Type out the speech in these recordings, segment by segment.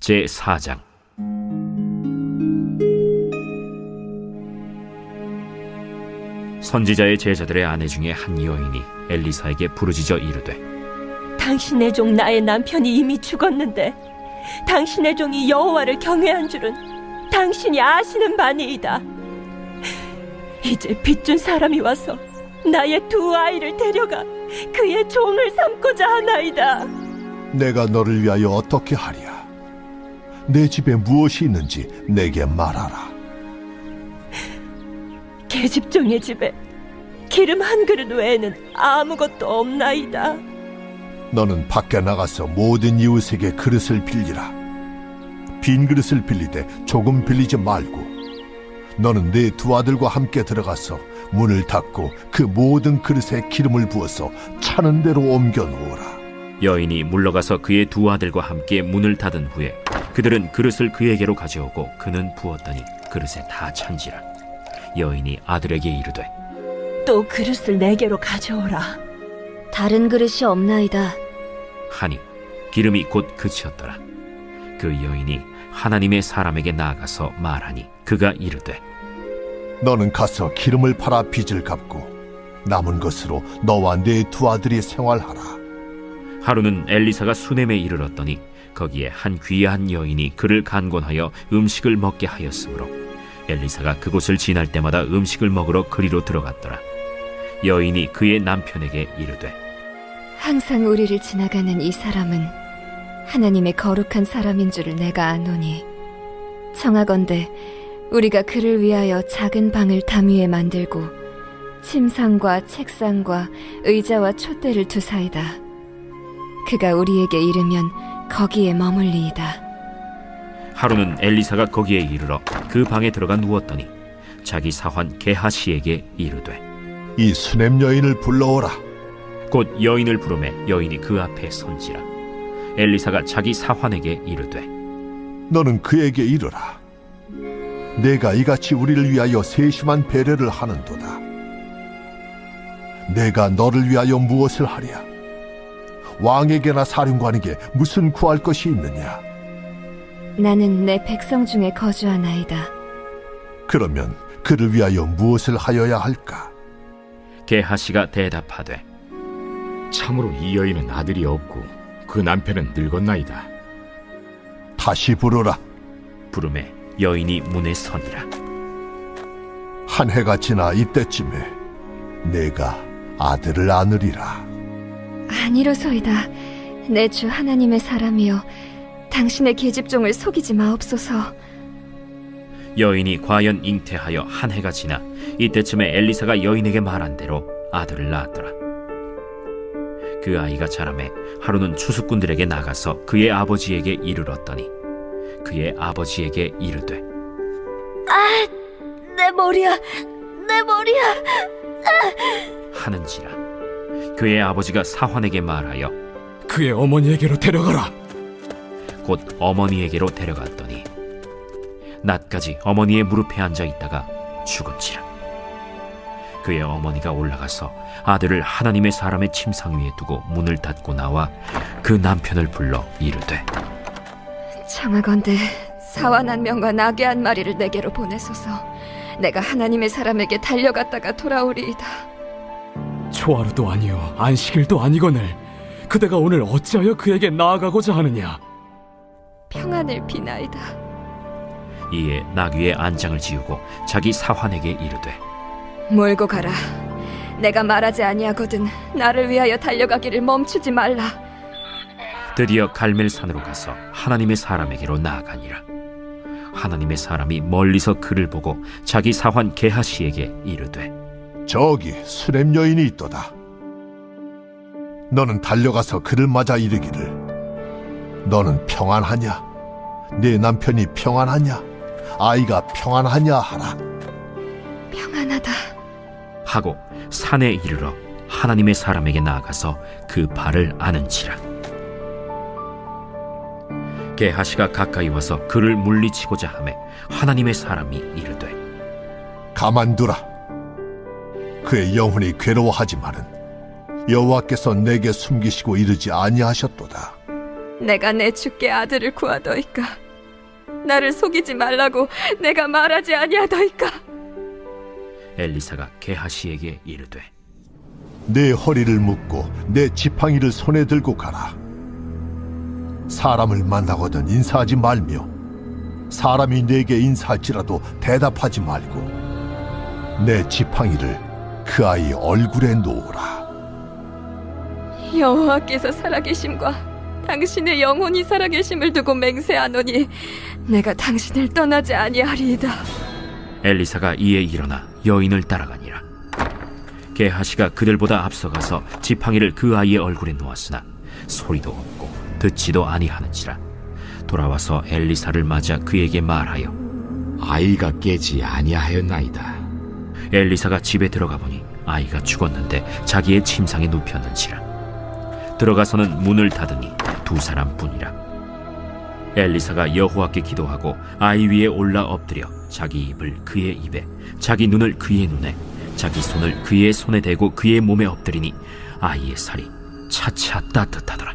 제4장. 선지자의 제자들의 아내 중에 한 여인이 엘리사에게 부르짖어 이르되, 당신의 종 나의 남편이 이미 죽었는데 당신의 종이 여호와를 경외한 줄은 당신이 아시는 바니이다. 이제 빚준 사람이 와서 나의 두 아이를 데려가 그의 종을 삼고자 하나이다. 내가 너를 위하여 어떻게 하랴? 내 집에 무엇이 있는지 내게 말하라. 계집종의 집에 기름 한 그릇 외에는 아무것도 없나이다. 너는 밖에 나가서 모든 이웃에게 그릇을 빌리라. 빈 그릇을 빌리되 조금 빌리지 말고, 너는 네 두 아들과 함께 들어가서 문을 닫고 그 모든 그릇에 기름을 부어서 차는 대로 옮겨 놓으라. 여인이 물러가서 그의 두 아들과 함께 문을 닫은 후에 그들은 그릇을 그에게로 가져오고 그는 부었더니 그릇에 다 찬지라. 여인이 아들에게 이르되, 또 그릇을 내게로 가져오라. 다른 그릇이 없나이다. 하니 기름이 곧 그치었더라. 그 여인이 하나님의 사람에게 나아가서 말하니 그가 이르되, 너는 가서 기름을 팔아 빚을 갚고 남은 것으로 너와 네 두 아들이 생활하라. 하루는 엘리사가 수넴에 이르렀더니 거기에 한 귀한 여인이 그를 간곤하여 음식을 먹게 하였으므로 엘리사가 그곳을 지날 때마다 음식을 먹으러 그리로 들어갔더라. 여인이 그의 남편에게 이르되, 항상 우리를 지나가는 이 사람은 하나님의 거룩한 사람인 줄을 내가 아노니, 청하건대 우리가 그를 위하여 작은 방을 담 위에 만들고 침상과 책상과 의자와 촛대를 두사이다. 그가 우리에게 이르면 거기에 머물리이다. 하루는 엘리사가 거기에 이르러 그 방에 들어가 누웠더니 자기 사환 게하시에게 이르되, 이 수넴 여인을 불러오라. 곧 여인을 부르매 여인이 그 앞에 선지라. 엘리사가 자기 사환에게 이르되, 너는 그에게 이르라. 내가 이같이 우리를 위하여 세심한 배려를 하는도다. 내가 너를 위하여 무엇을 하랴? 왕에게나 사령관에게 무슨 구할 것이 있느냐? 나는 내 백성 중에 거주하나이다. 그러면 그를 위하여 무엇을 하여야 할까? 게하시가 대답하되, 참으로 이 여인은 아들이 없고 그 남편은 늙었나이다. 다시 부르라. 부르매 여인이 문에 서니라. 한 해가 지나 이때쯤에 내가 아들을 안으리라. 아니로소이다. 내 주 하나님의 사람이여, 당신의 계집종을 속이지 마옵소서. 여인이 과연 잉태하여 한 해가 지나 이때쯤에 엘리사가 여인에게 말한 대로 아들을 낳았더라. 그 아이가 자라매 하루는 추수꾼들에게 나가서 그의 아버지에게 이르렀더니 그의 아버지에게 이르되, 내 머리야, 내 머리야. 하는지라. 그의 아버지가 사환에게 말하여 그의 어머니에게로 데려가라. 곧 어머니에게로 데려갔더니 낮까지 어머니의 무릎에 앉아 있다가 죽은지라. 그의 어머니가 올라가서 아들을 하나님의 사람의 침상 위에 두고 문을 닫고 나와 그 남편을 불러 이르되, 청하건대 사완 한 명과 나귀 한 마리를 내게로 보내소서. 내가 하나님의 사람에게 달려갔다가 돌아오리이다. 초하루도 아니요 안식일도 아니거늘 그대가 오늘 어찌하여 그에게 나아가고자 하느냐? 평안을 비나이다. 이에 나귀의 안장을 지우고 자기 사환에게 이르되, 몰고 가라. 내가 말하지 아니하거든 나를 위하여 달려가기를 멈추지 말라. 드디어 갈멜산으로 가서 하나님의 사람에게로 나아가니라. 하나님의 사람이 멀리서 그를 보고 자기 사환 게하시에게 이르되, 저기 수렘 여인이 있도다. 너는 달려가서 그를 맞아 이르기를, 너는 평안하냐? 네 남편이 평안하냐? 아이가 평안하냐 하라. 평안하다 하고 산에 이르러 하나님의 사람에게 나아가서 그 발을 아는지라. 게하시가 가까이 와서 그를 물리치고자 하매 하나님의 사람이 이르되, 가만두라. 그의 영혼이 괴로워하지만은 여호와께서 내게 숨기시고 이르지 아니하셨도다. 내가 내 주께 아들을 구하더이까. 나를 속이지 말라고 내가 말하지 아니하더이까. 엘리사가 게하시에게 이르되 내 허리를 묶고 내 지팡이를 손에 들고 가라. 사람을 만나거든 인사하지 말며 사람이 내게 인사할지라도 대답하지 말고 내 지팡이를 그 아이 얼굴에 놓으라. 여호와께서 살아계심과 당신의 영혼이 살아계심을 두고 맹세하노니 내가 당신을 떠나지 아니하리이다. 엘리사가 이에 일어나 여인을 따라가니라. 게하시가 그들보다 앞서가서 지팡이를 그 아이의 얼굴에 놓았으나 소리도 없고 듣지도 아니하는지라. 돌아와서 엘리사를 맞아 그에게 말하여 아이가 깨지 아니하였나이다. 엘리사가 집에 들어가 보니 아이가 죽었는데 자기의 침상에 눕혔는지라. 들어가서는 문을 닫으니 두 사람뿐이라. 엘리사가 여호와께 기도하고 아이 위에 올라 엎드려 자기 입을 그의 입에 자기 눈을 그의 눈에 자기 손을 그의 손에 대고 그의 몸에 엎드리니 아이의 살이 차차 따뜻하더라.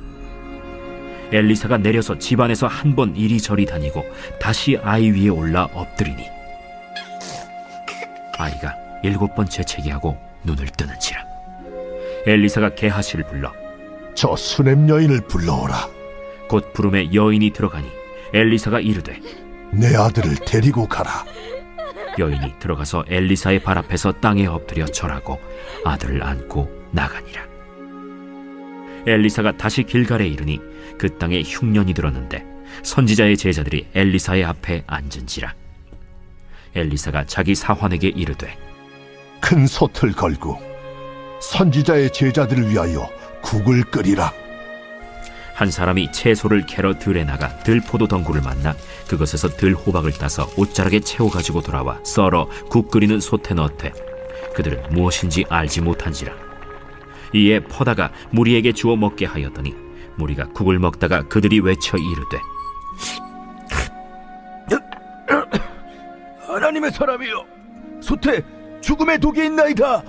엘리사가 내려서 집안에서 한 번 이리저리 다니고 다시 아이 위에 올라 엎드리니 아이가 7번 재채기하고 눈을 뜨는지라. 엘리사가 게하시를 불러 저 수냄 여인을 불러오라. 곧 부름에 여인이 들어가니 엘리사가 이르되 내 아들을 데리고 가라. 여인이 들어가서 엘리사의 발 앞에서 땅에 엎드려 절하고 아들을 안고 나가니라. 엘리사가 다시 길갈에 이르니 그 땅에 흉년이 들었는데 선지자의 제자들이 엘리사의 앞에 앉은지라. 엘리사가 자기 사환에게 이르되 큰 솥을 걸고 선지자의 제자들을 위하여 국을 끓이라. 한 사람이 채소를 캐러 들에 나가 들포도 덩굴을 만나 그것에서 들호박을 따서 옷자락에 채워가지고 돌아와 썰어 국 끓이는 솥에 넣되 그들은 무엇인지 알지 못한지라. 이에 퍼다가 무리에게 주어 먹게 하였더니 무리가 국을 먹다가 그들이 외쳐 이르되 하나님의 사람이여, 솥에 죽음의 독이 있나이다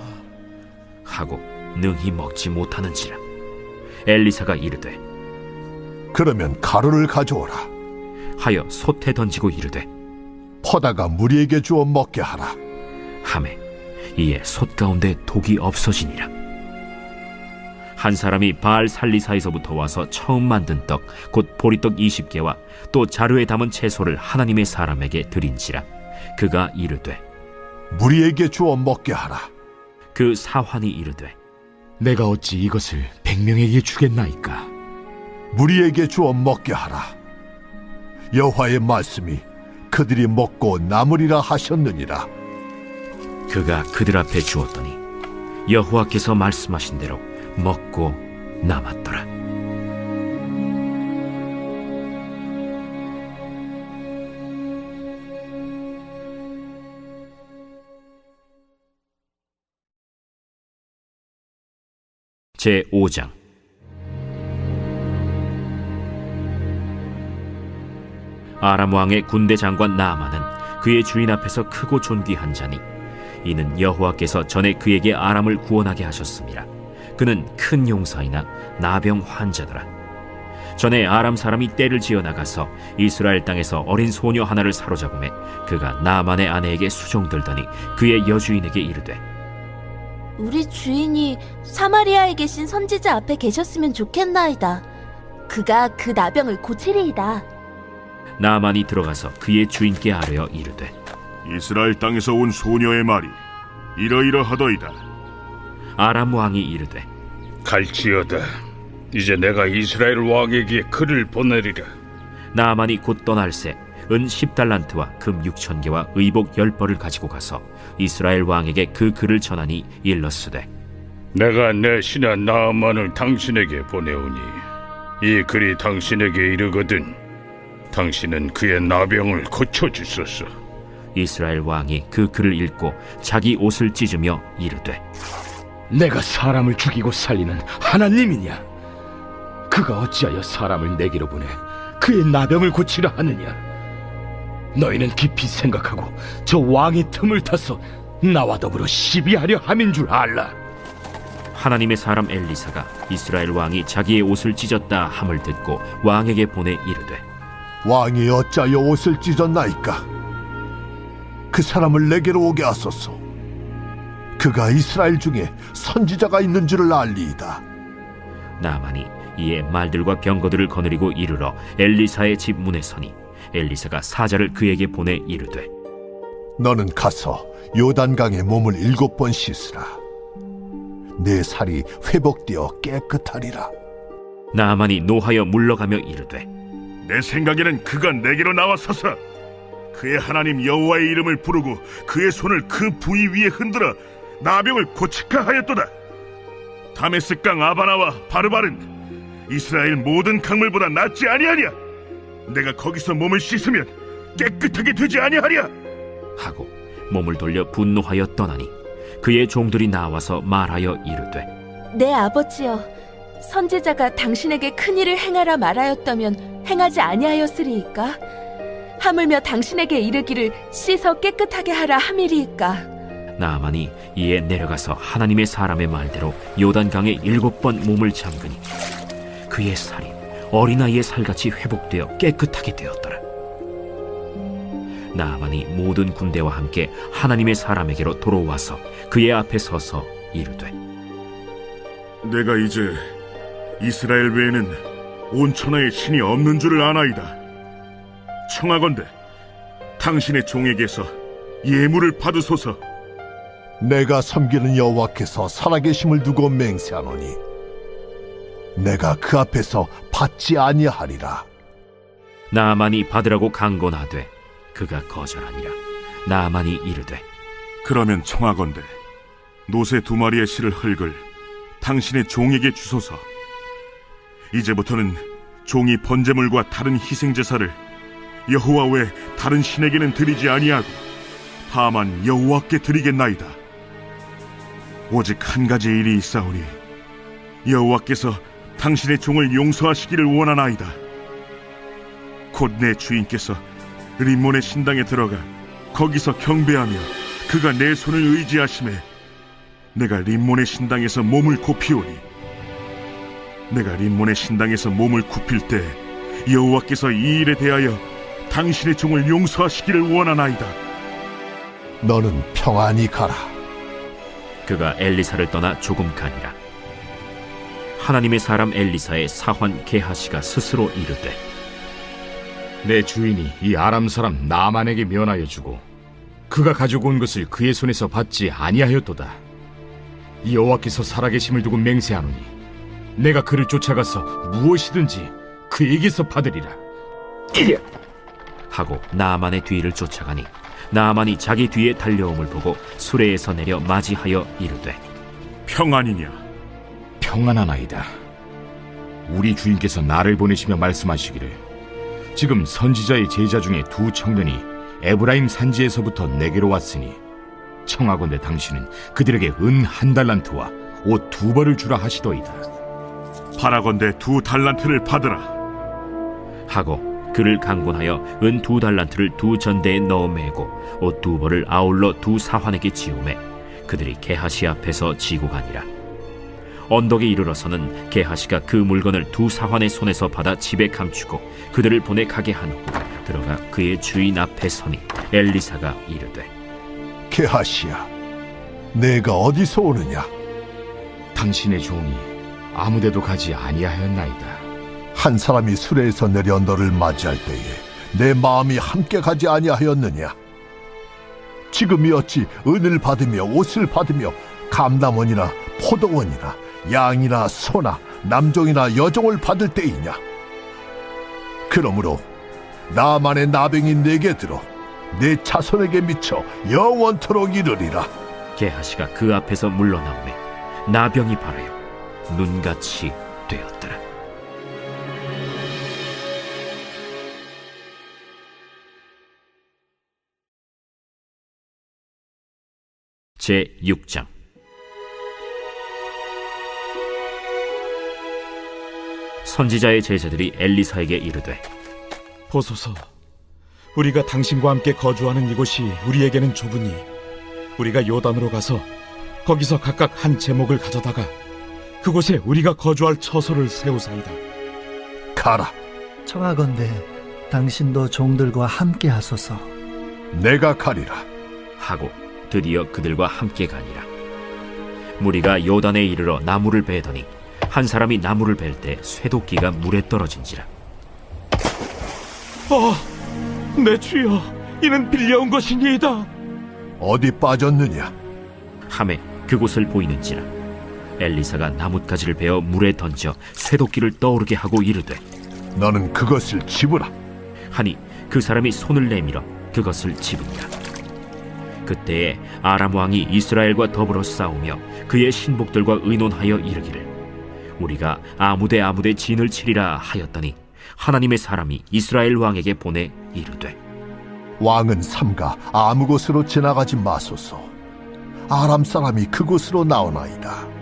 하고 능히 먹지 못하는지라. 엘리사가 이르되 그러면 가루를 가져오라. 하여 솥에 던지고 이르되 퍼다가 무리에게 주어 먹게 하라. 하매 이에 솥 가운데 독이 없어지니라. 한 사람이 바알 살리사에서부터 와서 처음 만든 떡 곧 보리떡 20개와 또 자루에 담은 채소를 하나님의 사람에게 드린지라. 그가 이르되 무리에게 주어 먹게 하라. 그 사환이 이르되 내가 어찌 이것을 100명에게 주겠나이까? 무리에게 주어 먹게 하라. 여호와의 말씀이 그들이 먹고 남으리라 하셨느니라. 그가 그들 앞에 주었더니 여호와께서 말씀하신 대로 먹고 남았더라. 제 5장. 아람 왕의 군대 장관 나아만은 그의 주인 앞에서 크고 존귀한 자니 이는 여호와께서 전에 그에게 아람을 구원하게 하셨습니다. 그는 큰 용사이나 나병 환자더라. 전에 아람 사람이 떼를 지어 나가서 이스라엘 땅에서 어린 소녀 하나를 사로잡음에 그가 나아만의 아내에게 수종들더니 그의 여주인에게 이르되 우리 주인이 사마리아에 계신 선지자 앞에 계셨으면 좋겠나이다. 그가 그 나병을 고치리이다. 나아만이 들어가서 그의 주인께 아뢰어 이르되 이스라엘 땅에서 온 소녀의 말이 이러이러하더이다. 아람 왕이 이르되 갈지어다. 이제 내가 이스라엘 왕에게 글을 보내리라. 나아만이 곧 떠날새 은 10달란트와 금 6,000개와 의복 10벌을 가지고 가서 이스라엘 왕에게 그 글을 전하니 일렀으되 내가 내 신하 나아만을 당신에게 보내오니 이 글이 당신에게 이르거든 당신은 그의 나병을 고쳐주소서. 이스라엘 왕이 그 글을 읽고 자기 옷을 찢으며 이르되 내가 사람을 죽이고 살리는 하나님이냐? 그가 어찌하여 사람을 내게로 보내 그의 나병을 고치려 하느냐? 너희는 깊이 생각하고 저 왕의 틈을 타서 나와 더불어 시비하려 함인 줄 알라. 하나님의 사람 엘리사가 이스라엘 왕이 자기의 옷을 찢었다 함을 듣고 왕에게 보내 이르되 왕이 어찌하여 옷을 찢었나이까? 그 사람을 내게로 오게 하소서. 그가 이스라엘 중에 선지자가 있는 줄을 알리이다. 나아만이 이에 말들과 병거들을 거느리고 이르러 엘리사의 집 문에 서니 엘리사가 사자를 그에게 보내 이르되 너는 가서 요단강에 몸을 7번 씻으라. 내 살이 회복되어 깨끗하리라. 나아만이 노하여 물러가며 이르되 내 생각에는 그가 내게로 나와서서 그의 하나님 여호와의 이름을 부르고 그의 손을 그 부위 위에 흔들어 나병을 고치카 하였도다. 다메스강 아바나와 바르바른 이스라엘 모든 강물보다 낫지 아니하냐? 내가 거기서 몸을 씻으면 깨끗하게 되지 아니하랴? 하고 몸을 돌려 분노하여 떠나니 그의 종들이 나와서 말하여 이르되 내 아버지여, 선지자가 당신에게 큰 일을 행하라 말하였다면 행하지 아니하였으리이까? 하물며 당신에게 이르기를 씻어 깨끗하게 하라 함이리이까? 나아만이 이에 내려가서 하나님의 사람의 말대로 요단강에 7번 몸을 잠그니 그의 살이 어린아이의 살같이 회복되어 깨끗하게 되었더라. 나아만이 모든 군대와 함께 하나님의 사람에게로 돌아와서 그의 앞에 서서 이르되 내가 이제 이스라엘 외에는 온 천하에 신이 없는 줄을 아나이다. 청하건대 당신의 종에게서 예물을 받으소서. 내가 섬기는 여호와께서 살아계심을 두고 맹세하노니 내가 그 앞에서 받지 아니하리라. 나아만이 받으라고 강권하되 그가 거절하니라. 나아만이 이르되 그러면 청하건대 노새 2마리의 실을 흙을 당신의 종에게 주소서. 이제부터는 종이 번제물과 다른 희생제사를 여호와 외 다른 신에게는 드리지 아니하고 다만 여호와께 드리겠나이다. 오직 한 가지 일이 있사오니 여호와께서 당신의 종을 용서하시기를 원하나이다. 곧 내 주인께서 림몬의 신당에 들어가 거기서 경배하며 그가 내 손을 의지하심에 내가 림몬의 신당에서 몸을 굽히오니 내가 림몬의 신당에서 몸을 굽힐 때 여호와께서 이 일에 대하여 당신의 종을 용서하시기를 원하나이다. 너는 평안히 가라. 그가 엘리사를 떠나 조금 가니라. 하나님의 사람 엘리사의 사환 게하시가 스스로 이르되 내 주인이 이 아람 사람 나만에게 면하여 주고 그가 가지고 온 것을 그의 손에서 받지 아니하였도다. 이 여호와께서 살아계심을 두고 맹세하노니 내가 그를 쫓아가서 무엇이든지 그에게서 받으리라. 하고 나아만의 뒤를 쫓아가니 나아만이 자기 뒤에 달려옴을 보고 수레에서 내려 맞이하여 이르되 평안이냐? 평안하나이다. 우리 주인께서 나를 보내시며 말씀하시기를 지금 선지자의 제자 중에 2 청년이 에브라임 산지에서부터 내게로 왔으니 청하건대 당신은 그들에게 은 1달란트와 옷 2벌을 주라 하시더이다. 바라건대 2달란트를 받으라. 하고 그를 강권하여 은 2달란트를 2 전대에 넣어 매고 옷 2벌을 아울러 2 사환에게 지우매 그들이 게하시 앞에서 지고 가니라. 언덕에 이르러서는 게하시가 그 물건을 2 사환의 손에서 받아 집에 감추고 그들을 보내 가게 한 후 들어가 그의 주인 앞에 서니 엘리사가 이르되 게하시야, 내가 어디서 오느냐? 당신의 종이 아무데도 가지 아니하였나이다. 한 사람이 수레에서 내려 너를 맞이할 때에 내 마음이 함께 가지 아니하였느냐? 지금이 어찌 은을 받으며 옷을 받으며 감남원이나 포도원이나 양이나 소나 남종이나 여종을 받을 때이냐? 그러므로 나만의 나병이 내게 들어 내 자손에게 미쳐 영원토록 이르리라. 게하시가 그 앞에서 물러나오매 나병이 발하여 눈같이 되었더라. 제6장. 선지자의 제자들이 엘리사에게 이르되 보소서, 우리가 당신과 함께 거주하는 이곳이 우리에게는 좁으니 우리가 요단으로 가서 거기서 각각 한 제목을 가져다가 그곳에 우리가 거주할 처소를 세우사이다. 가라. 청하건대 당신도 종들과 함께 하소서. 내가 가리라. 하고 드디어 그들과 함께 가니라. 무리가 요단에 이르러 나무를 베더니 한 사람이 나무를 벨 때 쇠도끼가 물에 떨어진지라. 내 주여, 이는 빌려온 것이니이다. 어디 빠졌느냐? 함에 그곳을 보이는지라. 엘리사가 나뭇가지를 베어 물에 던져 쇠도끼를 떠오르게 하고 이르되 너는 그것을 집으라. 하니 그 사람이 손을 내밀어 그것을 집으니라. 그때에 아람 왕이 이스라엘과 더불어 싸우며 그의 신복들과 의논하여 이르기를 우리가 아무데 진을 치리라 하였더니 하나님의 사람이 이스라엘 왕에게 보내 이르되 왕은 삼가 아무 곳으로 지나가지 마소서. 아람 사람이 그곳으로 나오나이다.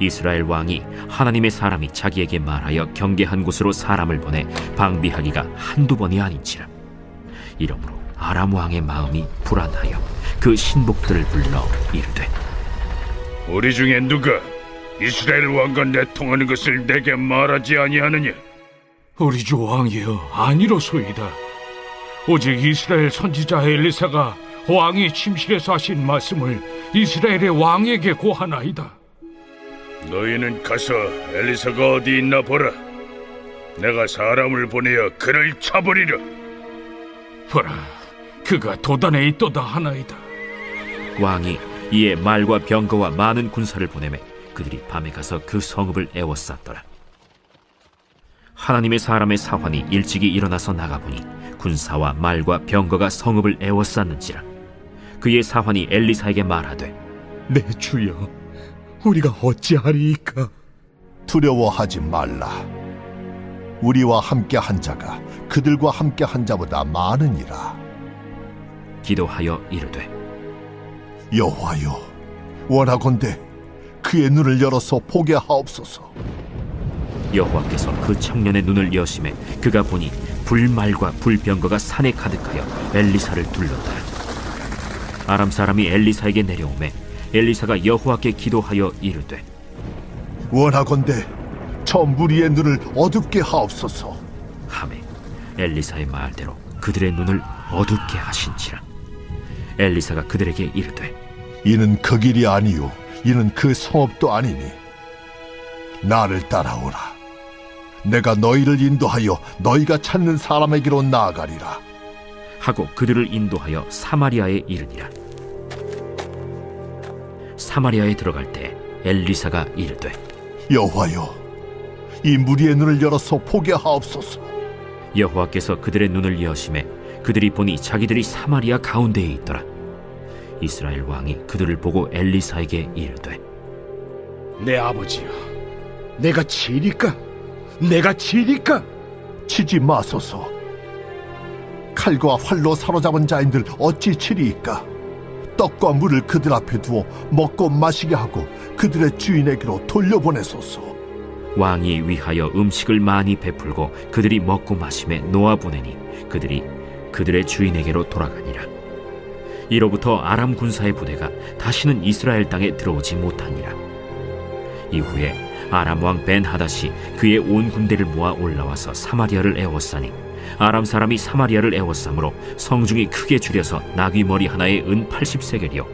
이스라엘 왕이 하나님의 사람이 자기에게 말하여 경계한 곳으로 사람을 보내 방비하기가 한두 번이 아닌지라. 이러므로 아람 왕의 마음이 불안하여 그 신복들을 불러 이르되 우리 중에 누가 이스라엘 왕과 내통하는 것을 내게 말하지 아니하느냐? 우리 주 왕이여, 아니로소이다. 오직 이스라엘 선지자 엘리사가 왕이 침실에서 하신 말씀을 이스라엘의 왕에게 고하나이다. 너희는 가서 엘리사가 어디 있나 보라. 내가 사람을 보내어 그를 쳐버리라. 보라, 그가 도단에 있도다 하나이다. 왕이 이에 말과 병거와 많은 군사를 보내매 그들이 밤에 가서 그 성읍을 에워쌌더라. 하나님의 사람의 사환이 일찍이 일어나서 나가보니 군사와 말과 병거가 성읍을 에워쌌는지라. 그의 사환이 엘리사에게 말하되 내 주여, 우리가 어찌하리이까? 두려워하지 말라. 우리와 함께 한 자가 그들과 함께 한 자보다 많으니라. 기도하여 이르되 여호와여, 원하건대 그의 눈을 열어서 보게 하옵소서. 여호와께서 그 청년의 눈을 여심해 그가 보니 불말과 불병거가 산에 가득하여 엘리사를 둘렀더라. 아람 사람이 엘리사에게 내려오매 엘리사가 여호와께 기도하여 이르되 원하건대 저 무리의 눈을 어둡게 하옵소서. 하매 엘리사의 말대로 그들의 눈을 어둡게 하신지라. 엘리사가 그들에게 이르되 이는 그 길이 아니요 이는 그 성읍도 아니니 나를 따라오라. 내가 너희를 인도하여 너희가 찾는 사람에게로 나아가리라. 하고 그들을 인도하여 사마리아에 이르니라. 사마리아에 들어갈 때 엘리사가 이르되 여호와여, 이 무리의 눈을 열어서 보게 하옵소서. 여호와께서 그들의 눈을 여심해 그들이 보니 자기들이 사마리아 가운데에 있더라. 이스라엘 왕이 그들을 보고 엘리사에게 이르되 내 아버지여, 내가 치리까? 내가 치리까? 치지 마소서. 칼과 활로 사로잡은 자인들 어찌 치리이까? 떡과 물을 그들 앞에 두어 먹고 마시게 하고 그들의 주인에게로 돌려보내소서. 왕이 위하여 음식을 많이 베풀고 그들이 먹고 마심에 놓아보내니 그들이 그들의 주인에게로 돌아가니라. 이로부터 아람 군사의 부대가 다시는 이스라엘 땅에 들어오지 못하니라. 이후에 아람 왕 벤하닷이 그의 온 군대를 모아 올라와서 사마리아를 에워싸니 아람 사람이 사마리아를 에워싸므로 성중이 크게 줄여서 나귀 머리 하나에 은 80세겔이요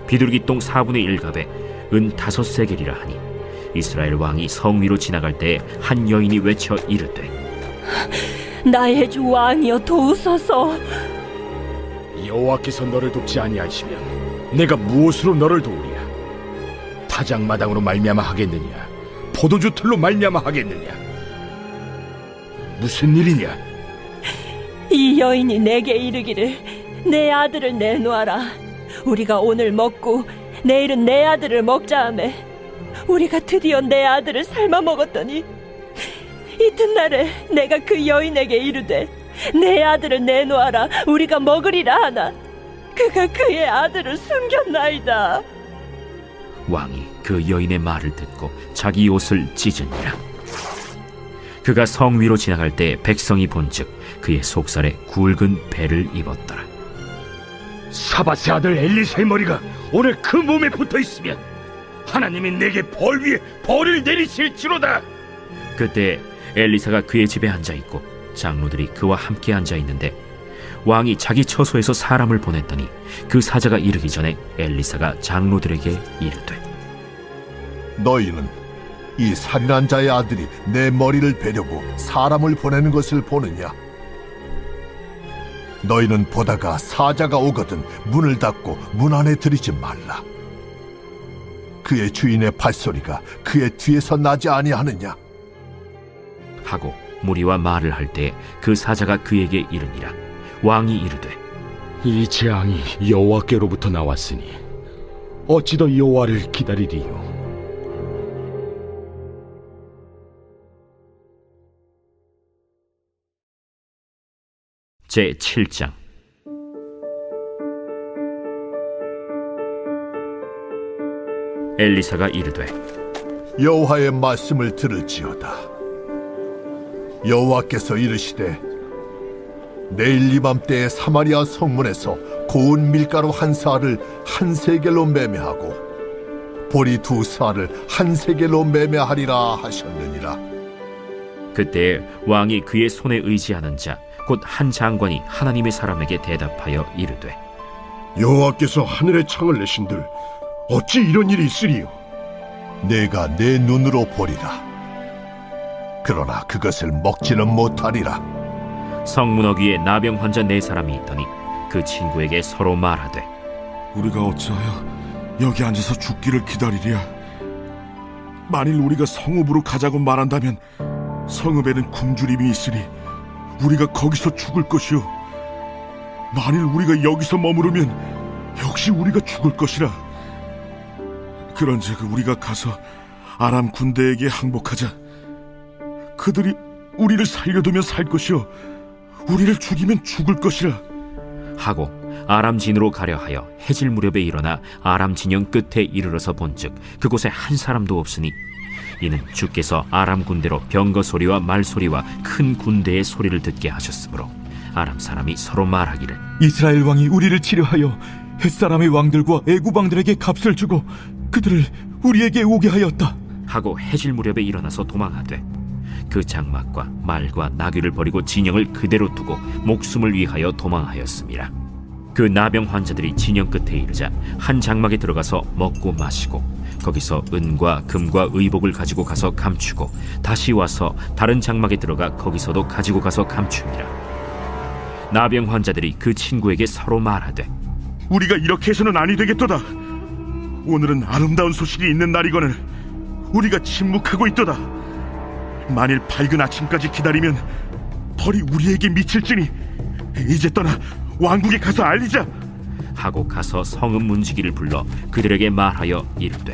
비둘기 똥 4분의 1갑에 은 5세겔이라 하니 이스라엘 왕이 성 위로 지나갈 때에 한 여인이 외쳐 이르되 나의 주 왕이여 도우소서. 여호와께서 너를 돕지 아니하시면 내가 무엇으로 너를 도우랴? 타작마당으로 말미암아 하겠느냐? 포도주 틀로 말미암아 하겠느냐? 무슨 일이냐? 이 여인이 내게 이르기를 내 아들을 내놓아라. 우리가 오늘 먹고 내일은 내 아들을 먹자 하매 우리가 드디어 내 아들을 삶아 먹었더니 이튿날에 내가 그 여인에게 이르되 내 아들을 내놓아라. 우리가 먹으리라 하나 그가 그의 아들을 숨겼나이다. 왕이 그 여인의 말을 듣고 자기 옷을 찢으니라. 그가 성 위로 지나갈 때 백성이 본즉 그의 속살에 굵은 배를 입었더라. 사밧의 아들 엘리사의 머리가 오늘 그 몸에 붙어 있으면 하나님이 내게 벌 위에 벌을 내리실지로다. 그때 엘리사가 그의 집에 앉아 있고 장로들이 그와 함께 앉아 있는데 왕이 자기 처소에서 사람을 보냈더니 그 사자가 이르기 전에 엘리사가 장로들에게 이르되 너희는 이 살인한 자의 아들이 내 머리를 베려고 사람을 보내는 것을 보느냐? 너희는 보다가 사자가 오거든 문을 닫고 문 안에 들이지 말라. 그의 주인의 발소리가 그의 뒤에서 나지 아니하느냐? 하고 무리와 말을 할 때 그 사자가 그에게 이르니라. 왕이 이르되 이 재앙이 여호와께로부터 나왔으니 어찌 더 여호와를 기다리리요? 제 7장. 엘리사가 이르되 여호와의 말씀을 들을지어다. 여호와께서 이르시되 내일 이맘때에 사마리아 성문에서 고운 밀가루 한 사알을 한 세겔로 매매하고 보리 두 사알을 한 세겔로 매매하리라 하셨느니라. 그때 왕이 그의 손에 의지하는 자 곧 한 장관이 하나님의 사람에게 대답하여 이르되 여호와께서 하늘의 창을 내신들 어찌 이런 일이 있으리요? 내가 내 눈으로 보리라. 그러나 그것을 먹지는 못하리라. 성문 어귀에 나병 환자 4사람이 있더니 그 친구에게 서로 말하되 우리가 어찌하여 여기 앉아서 죽기를 기다리랴? 만일 우리가 성읍으로 가자고 말한다면 성읍에는 굶주림이 있으니 우리가 거기서 죽을 것이요, 만일 우리가 여기서 머무르면 역시 우리가 죽을 것이라. 그런즉 우리가 가서 아람 군대에게 항복하자. 그들이 우리를 살려두면 살 것이요 우리를 죽이면 죽을 것이라. 하고 아람 진으로 가려 하여 해질 무렵에 일어나 아람 진영 끝에 이르러서 본즉 그곳에 한 사람도 없으니 이는 주께서 아람 군대로 병거 소리와 말 소리와 큰 군대의 소리를 듣게 하셨으므로 아람 사람이 서로 말하기를 이스라엘 왕이 우리를 치료하여 햇사람의 왕들과 애굽 왕들에게 값을 주고 그들을 우리에게 오게 하였다 하고 해질 무렵에 일어나서 도망하되 그 장막과 말과 나귀를 버리고 진영을 그대로 두고 목숨을 위하여 도망하였습니다. 그 나병 환자들이 진영 끝에 이르자 한 장막에 들어가서 먹고 마시고 거기서 은과 금과 의복을 가지고 가서 감추고 다시 와서 다른 장막에 들어가 거기서도 가지고 가서 감춥니다. 나병 환자들이 그 친구에게 서로 말하되 우리가 이렇게 해서는 아니 되겠도다. 오늘은 아름다운 소식이 있는 날이거늘 우리가 침묵하고 있도다. 만일 밝은 아침까지 기다리면 벌이 우리에게 미칠지니 이제 떠나 왕국에 가서 알리자. 하고 가서 성읍 문지기를 불러 그들에게 말하여 이르되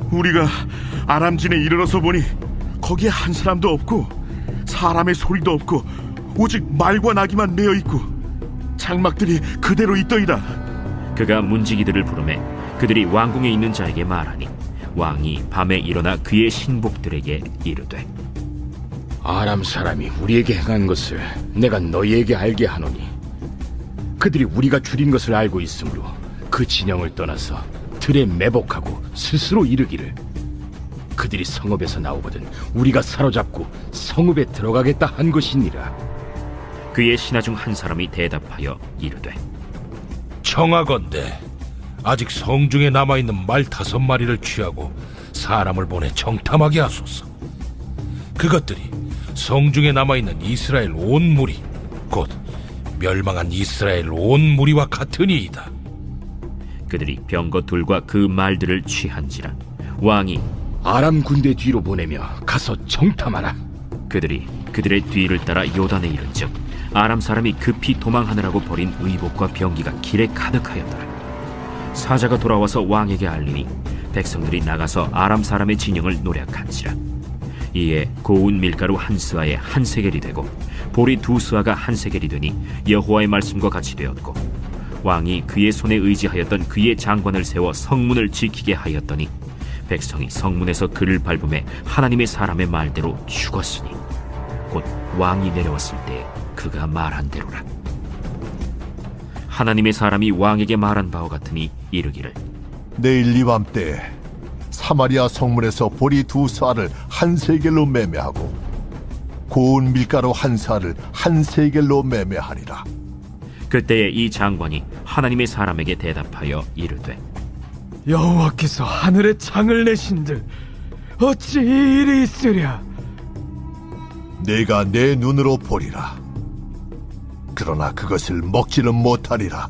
우리가 아람진에 이르러서 보니 거기에 한 사람도 없고 사람의 소리도 없고 오직 말과 나귀만 메어 있고 장막들이 그대로 있더이다. 그가 문지기들을 부르매 그들이 왕궁에 있는 자에게 말하니 왕이 밤에 일어나 그의 신복들에게 이르되 아람 사람이 우리에게 행한 것을 내가 너희에게 알게 하노니 그들이 우리가 줄인 것을 알고 있으므로 그 진영을 떠나서 들에 매복하고 스스로 이르기를 그들이 성읍에서 나오거든 우리가 사로잡고 성읍에 들어가겠다 한 것이니라. 그의 신하 중 한 사람이 대답하여 이르되 청하건대 아직 성중에 남아있는 말 5마리를 취하고 사람을 보내 정탐하게 하소서. 그것들이 성중에 남아있는 이스라엘 온 무리 곧 멸망한 이스라엘 온 무리와 같으니이다. 그들이 병거 둘과 그 말들을 취한지라 왕이 아람 군대 뒤로 보내며 가서 정탐하라. 그들이 그들의 뒤를 따라 요단에 이른즉 아람 사람이 급히 도망하느라고 버린 의복과 병기가 길에 가득하였더라. 사자가 돌아와서 왕에게 알리니 백성들이 나가서 아람 사람의 진영을 노략한지라. 이에 고운 밀가루 한 스아에 한 세겔이 되고 보리 2스아가 한 세겔이 되니 여호와의 말씀과 같이 되었고 왕이 그의 손에 의지하였던 그의 장관을 세워 성문을 지키게 하였더니 백성이 성문에서 그를 밟음에 하나님의 사람의 말대로 죽었으니 곧 왕이 내려왔을 때 그가 말한 대로라. 하나님의 사람이 왕에게 말한 바와 같으니 이르기를 내일 이맘때에 사마리아 성문에서 보리 2쌀을 한 세겔로 매매하고 고운 밀가루 1쌀을 한 세겔로 매매하리라. 그때에 이 장관이 하나님의 사람에게 대답하여 이르되 여호와께서 하늘에 창을 내신들 어찌 이 일이 있으랴? 내가 내 눈으로 보리라. 그러나 그것을 먹지는 못하리라.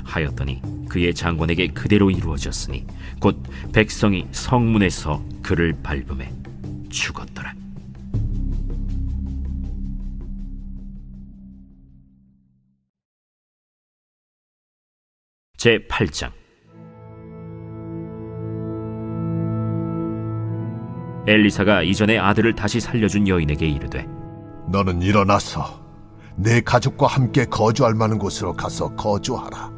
하였더니 그의 장관에게 그대로 이루어졌으니 곧 백성이 성문에서 그를 밟음에 죽었더라. 제8장. 엘리사가 이전에 아들을 다시 살려준 여인에게 이르되 너는 일어나서 내 가족과 함께 거주할 만한 곳으로 가서 거주하라.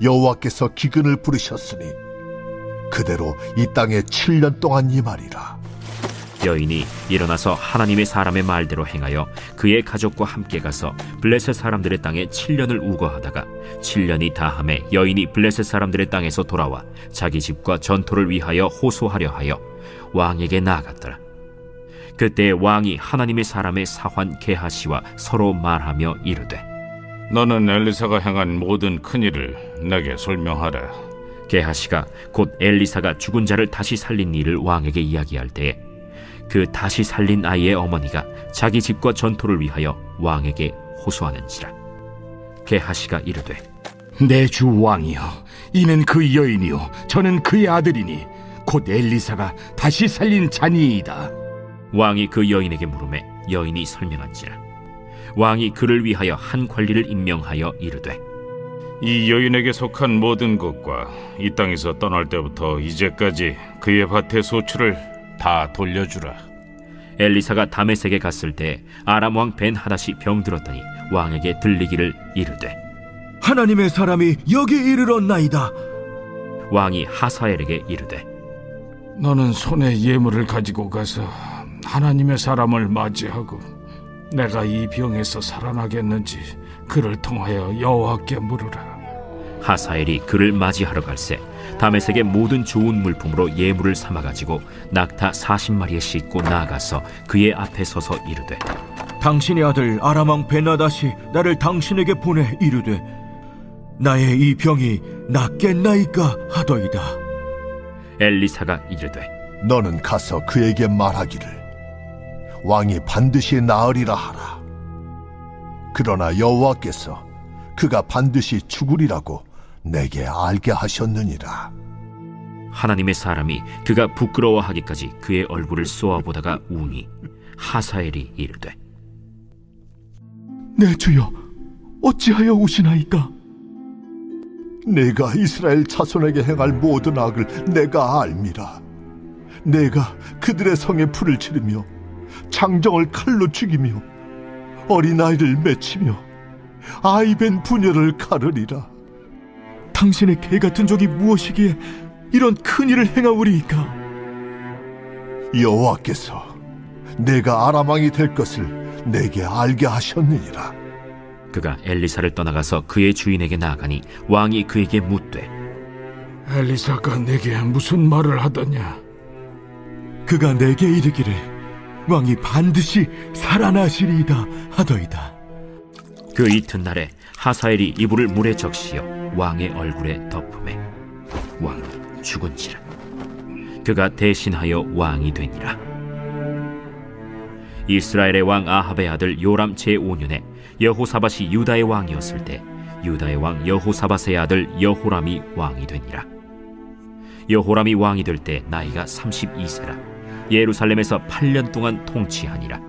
여호와께서 기근을 부르셨으니 그대로 이 땅에 7년 동안 임하리라. 여인이 일어나서 하나님의 사람의 말대로 행하여 그의 가족과 함께 가서 블레셋 사람들의 땅에 7년을 우거하다가 7년이 다함에 여인이 블레셋 사람들의 땅에서 돌아와 자기 집과 전토를 위하여 호소하려 하여 왕에게 나아갔더라. 그때 왕이 하나님의 사람의 사환 게하시와 서로 말하며 이르되 너는 엘리사가 행한 모든 큰일을 내게 설명하라. 게하시가 곧 엘리사가 죽은 자를 다시 살린 일을 왕에게 이야기할 때에 그 다시 살린 아이의 어머니가 자기 집과 전토를 위하여 왕에게 호소하는지라. 게하시가 이르되 내 주 왕이여, 이는 그 여인이요 저는 그의 아들이니 곧 엘리사가 다시 살린 자니이다. 왕이 그 여인에게 물으매 여인이 설명한지라. 왕이 그를 위하여 한 관리를 임명하여 이르되 이 여인에게 속한 모든 것과 이 땅에서 떠날 때부터 이제까지 그의 밭의 소출을 다 돌려주라. 엘리사가 다메섹에 갔을 때 아람 왕 벤하닷이 병들었더니 왕에게 들리기를 이르되 하나님의 사람이 여기 이르렀나이다. 왕이 하사엘에게 이르되 너는 손에 예물을 가지고 가서 하나님의 사람을 맞이하고 내가 이 병에서 살아나겠는지 그를 통하여 여호와께 물으라. 하사엘이 그를 맞이하러 갈새 다메섹의 모든 좋은 물품으로 예물을 삼아가지고 낙타 40마리에 싣고 나아가서 그의 앞에 서서 이르되 당신의 아들 아람 왕 베나닷이 나를 당신에게 보내 이르되 나의 이 병이 낫겠나이까 하더이다. 엘리사가 이르되 너는 가서 그에게 말하기를 왕이 반드시 나으리라 하라. 그러나 여호와께서 그가 반드시 죽으리라고 내게 알게 하셨느니라. 하나님의 사람이 그가 부끄러워하기까지 그의 얼굴을 쏘아보다가 우니 하사엘이 이르되 내 주여, 어찌하여 우시나이까? 내가 이스라엘 자손에게 행할 모든 악을 내가 알미라. 내가 그들의 성에 불을 지르며 장정을 칼로 죽이며 어린아이를 맺히며 아이벤 부녀를 가르리라. 당신의 개 같은 적이 무엇이기에 이런 큰일을 행하오리이까? 여호와께서 내가 아람 왕이 될 것을 내게 알게 하셨느니라. 그가 엘리사를 떠나가서 그의 주인에게 나아가니 왕이 그에게 묻되 엘리사가 내게 무슨 말을 하더냐? 그가 내게 이르기를 왕이 반드시 살아나시리이다 하더이다. 그 이튿날에 하사엘이 이불을 물에 적시어 왕의 얼굴에 덮음에 왕이 죽은지라. 그가 대신하여 왕이 되니라. 이스라엘의 왕 아합의 아들 요람 제5년에 여호사밧이 유다의 왕이었을 때 유다의 왕 여호사밧의 아들 여호람이 왕이 되니라. 여호람이 왕이 될 때 나이가 32세라 예루살렘에서 8년 동안 통치하니라.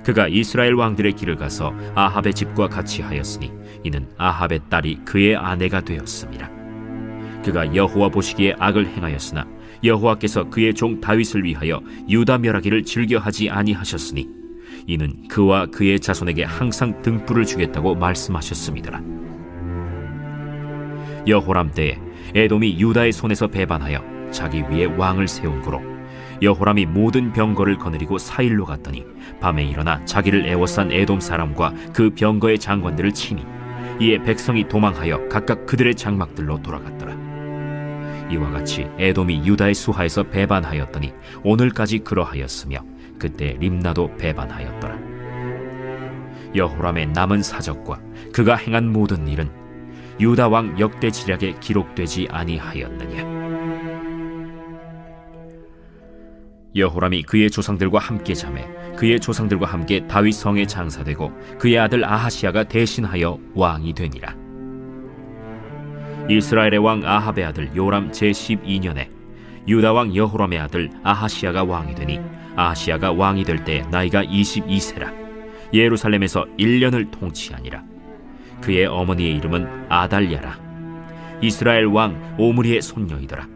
그가 이스라엘 왕들의 길을 가서 아합의 집과 같이 하였으니 이는 아합의 딸이 그의 아내가 되었습니다. 그가 여호와 보시기에 악을 행하였으나 여호와께서 그의 종 다윗을 위하여 유다 멸하기를 즐겨하지 아니하셨으니 이는 그와 그의 자손에게 항상 등불을 주겠다고 말씀하셨습니다. 여호람 때에 에돔이 유다의 손에서 배반하여 자기 위에 왕을 세운 고로 여호람이 모든 병거를 거느리고 사일로 갔더니 밤에 일어나 자기를 애워싼 에돔 사람과 그 병거의 장관들을 치니 이에 백성이 도망하여 각각 그들의 장막들로 돌아갔더라. 이와 같이 에돔이 유다의 수하에서 배반하였더니 오늘까지 그러하였으며 그때 림나도 배반하였더라. 여호람의 남은 사적과 그가 행한 모든 일은 유다 왕 역대지략에 기록되지 아니하였느냐. 여호람이 그의 조상들과 함께 자매 그의 조상들과 함께 다윗 성에 장사되고 그의 아들 아하시야가 대신하여 왕이 되니라. 이스라엘의 왕 아합의 아들 요람 제12년에 유다 왕 여호람의 아들 아하시야가 왕이 되니 아하시야가 왕이 될 때 나이가 22세라. 예루살렘에서 1년을 통치하니라. 그의 어머니의 이름은 아달랴라. 이스라엘 왕 오므리의 손녀이더라.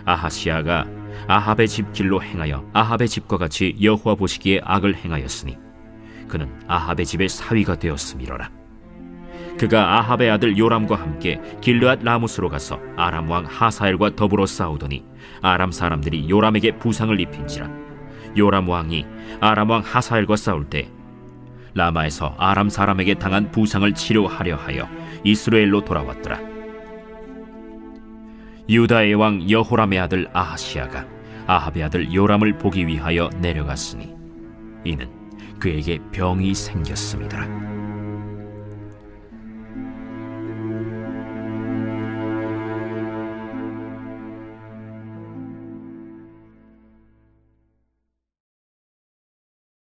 아하시야가 아합의 집 길로 행하여 아합의 집과 같이 여호와 보시기에 악을 행하였으니 그는 아합의 집의 사위가 되었음이로라. 그가 아합의 아들 요람과 함께 길르앗 라무스로 가서 아람 왕 하사엘과 더불어 싸우더니 아람 사람들이 요람에게 부상을 입힌지라. 요람 왕이 아람 왕 하사엘과 싸울 때 라마에서 아람 사람에게 당한 부상을 치료하려 하여 이스라엘로 돌아왔더라. 유다의 왕 여호람의 아들 아하시야가 아합의 아들 요람을 보기 위하여 내려갔으니 이는 그에게 병이 생겼음이더라.